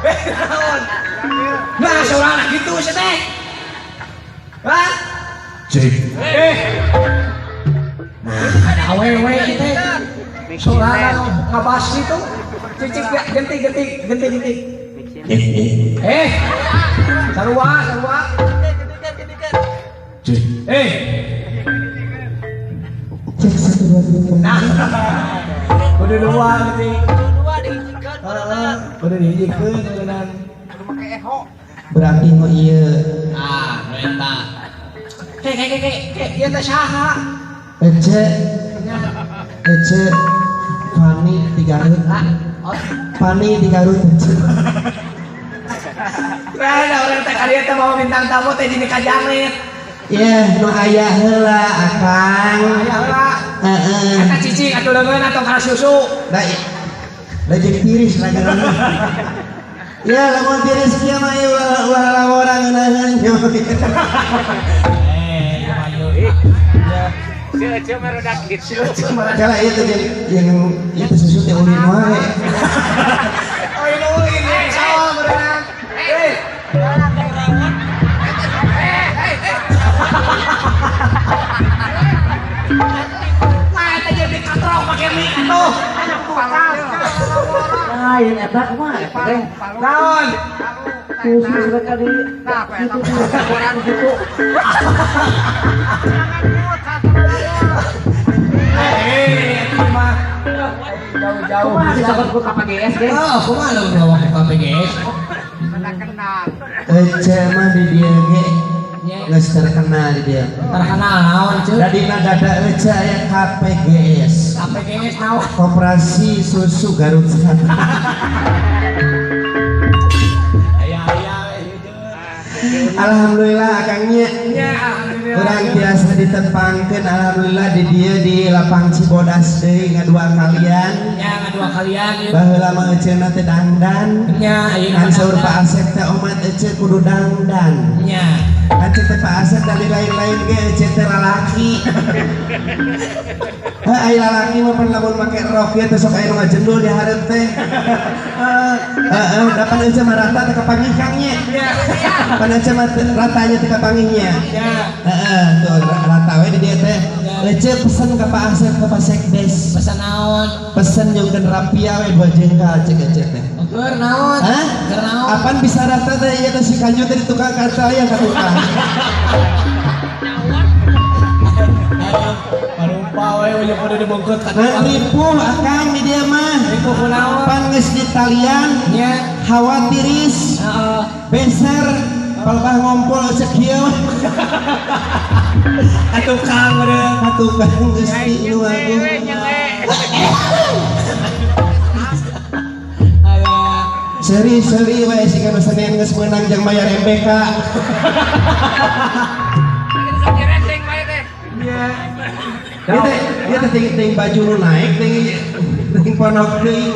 Naon? Nah, seorang gitu sih teh. Hah? Cek. Awewe itu. Seorang ngabas itu. Cicik ganti. Sarua. Cek. Cek 1 2 3. Nah. Udah dua gitu. Udah diijekeuneueunan. Berarti nu ieu Eta. Kek ieu teh saha? Ece Fani 3 Fani 3 Ece. Ada orang teh kalian teh mau bintang tamu teh di kajamet. Nu aya heula Akang. Aya heula. Heeh. Eta cicing atuh leungeun atau kana susu. Da jadi tiris lagarana. Ya lamun tiris kieu mah ulah orang ngeunaheun. Cio merodak gitu. Kala ieu teh yang ieu teh susu teh ulin wae. Oh ini ulin sawah berenang. Nah, eta jadi katrok pakai mie atuh. Lain eta mah teh. Naon? Susu sekali gitu orang gitu. Itu mah jauh-jauh. Bisa ku ka PGS ge. Oh, kumaha lu bawa ke PGS? Ece mah di dia ge geus terkenal di dia. Terkenal naon, Cuk? Dadina dada ece aya KPGS. PGS naon? Koperasi Susu Garut Selatan. Alhamdulillah akangnya. Ya, alhamdulillah. Urang biasa ditempangkeun alhamdulillah di dia di lapang Cibodas deui ngadua kalian. Ya, dua kalian ieu. Baheula mah eceuna teh dangdan. Nya, ieu Kan saur Pak Asep teh omat ece kudu dangdan. nya. Kan teh Pak Asep dari lain-lain ge ece teh lalaki. Ai lalaki mah pan lamun make rok ieu teh sok aya nu ngajendul di hareup teh. Dapan ece mah rata teh ka pangihkangnya. Pan ece mah ratanya teh ka pangihnya. Tuh rata we di dieu teh. Ece pesen ka Pak Asep ka Pak Sekdes. Pesan naon? Pesen nyungkeun rapia we 2 jengkal cek ece teh. Keur naon? Hah? Keur naon? Apaan bisa rata teh ieu teh si kanyu teh di tukang kaca aya ka tukang. Parumpa we ujung kudu dibungkut ka Ripuh akang di dia mah. Ripuh kunaon? Pan geus di talian, Nya. hawa tiris, Heeh. beser, palbah ngompol cek kieu. Atuh kang meureun. Tukang geus di nu agung. Seri-seri we sika Senin geus meunang jeung bayar MBK. Dia teh ting baju nu naik, ting ponok deui.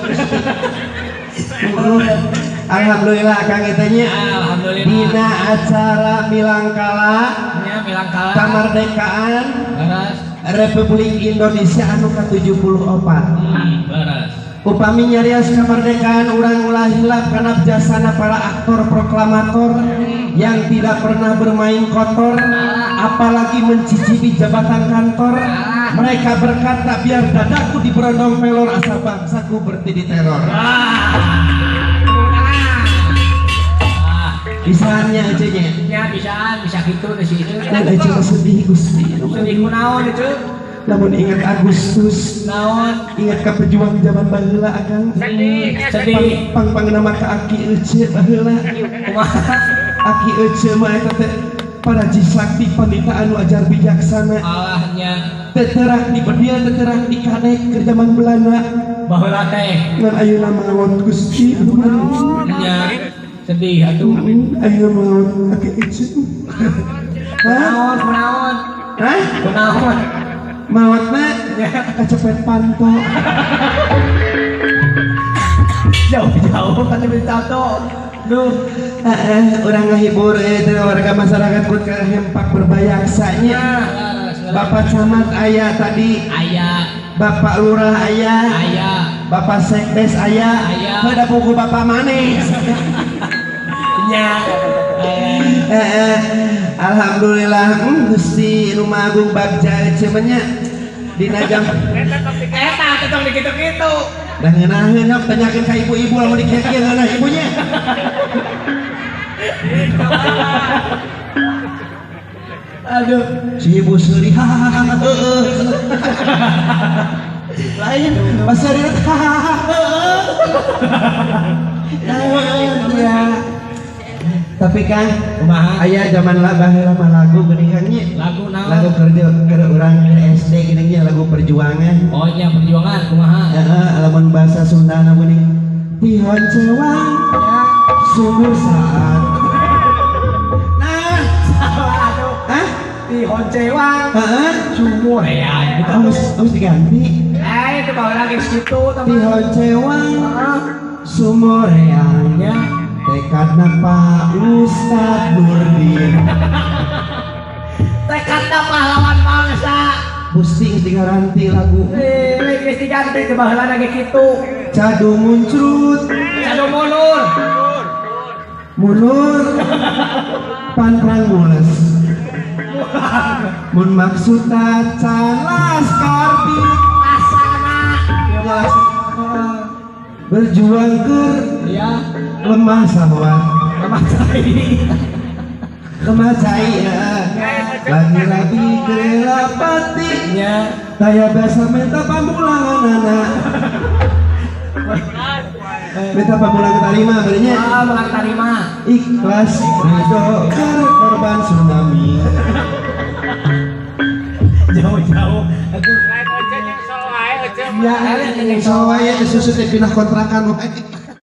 Alhamdulillah Kang eta nya. Alhamdulillah. Dina acara Milangkala Nya bilang kalah. Kamardekaan Beres. Republik Indonesia anu ke-74. Beres. Upami nyarios kamardekaan urang ulah hilap kana jasana para aktor proklamator yang tidak pernah bermain kotor apalagi mencicipi jabatan kantor. Mereka berkata biar dadaku diberondong pelor asal bangsaku bertidi teror. Bisaannya aja nya. Ya bisa gitu di situ. Dan aja sedih Gusti. Sedih kunaon itu? Namun ingat Agustus, Naon? ingat ka pejuang zaman baheula akang. Sedih. Pang-pangnama ka Aki Ece baheula. Kumaha? Aki Ece mah eta teh para jisakti pandita anu ajar bijaksana. Allahnya Teterak di bedian, teterak di kadek ke zaman Belanda. baheula teh. Ngan ayeuna maot Gusti. Nya sedih atuh. Ayeuna maot Aki Ece. Hah? Kunaon? Hah? Kunaon? Maotna kecepet panto. Jauh-jauh kan tato. Duh, Orang ngahibur itu warga masyarakat kudu hempak berbayaksanya. Bapak camat aya tadi, Aya, Bapak lurah aya, aya, Bapak Sekdes aya, ada buku Bapak Manis. Nya. Alhamdulillah, Gusti Nu Agung Bagja cemenya dina jam Eta tetong dikitu-kitu. dah ngeunaheun tanyakeun ka ibu-ibu lamun dikeke ngeunah ibunya. Aduh, Si ibu seuri lain pas seuri ya. Tapi kan kumaha? aya zaman baheula mah lagu geuningan nya. Lagu naon? Lagu kerja urang SD gini nya lagu perjuangan. Oh iya perjuangan kumaha? Alamun bahasa Sundana geuning tihon cewang sumur saat. Nah, Aduh, hah? di Honcewang. Heeh. Sumur ya gitu. Harus diganti. Itu kalau lagi situ teman. Tihon cewang sumur yang Ya. tekadna Pak Ustad Nurdin. Tekadna pahlawan bangsa. Pusing digaranti lagu Geus diganti teh baheula lagi kitu. Cadu muncrut Cado mundur. munur pantrang mules mun maksud calas karbit Asana. jelas berjuang ker Ya, lemah sahwat sama cai. lemah cai lagi gerela pati Ya. daya biasa minta pamulangan anak minta pamulangan tarima berinya Bukan tarima. ikhlas ridho ker korban tsunami Jauh-jauh. Aduh. Lain ojek yang solo aja ojek. Ya, enak ini. soalnya disusun pindah kontrakan wae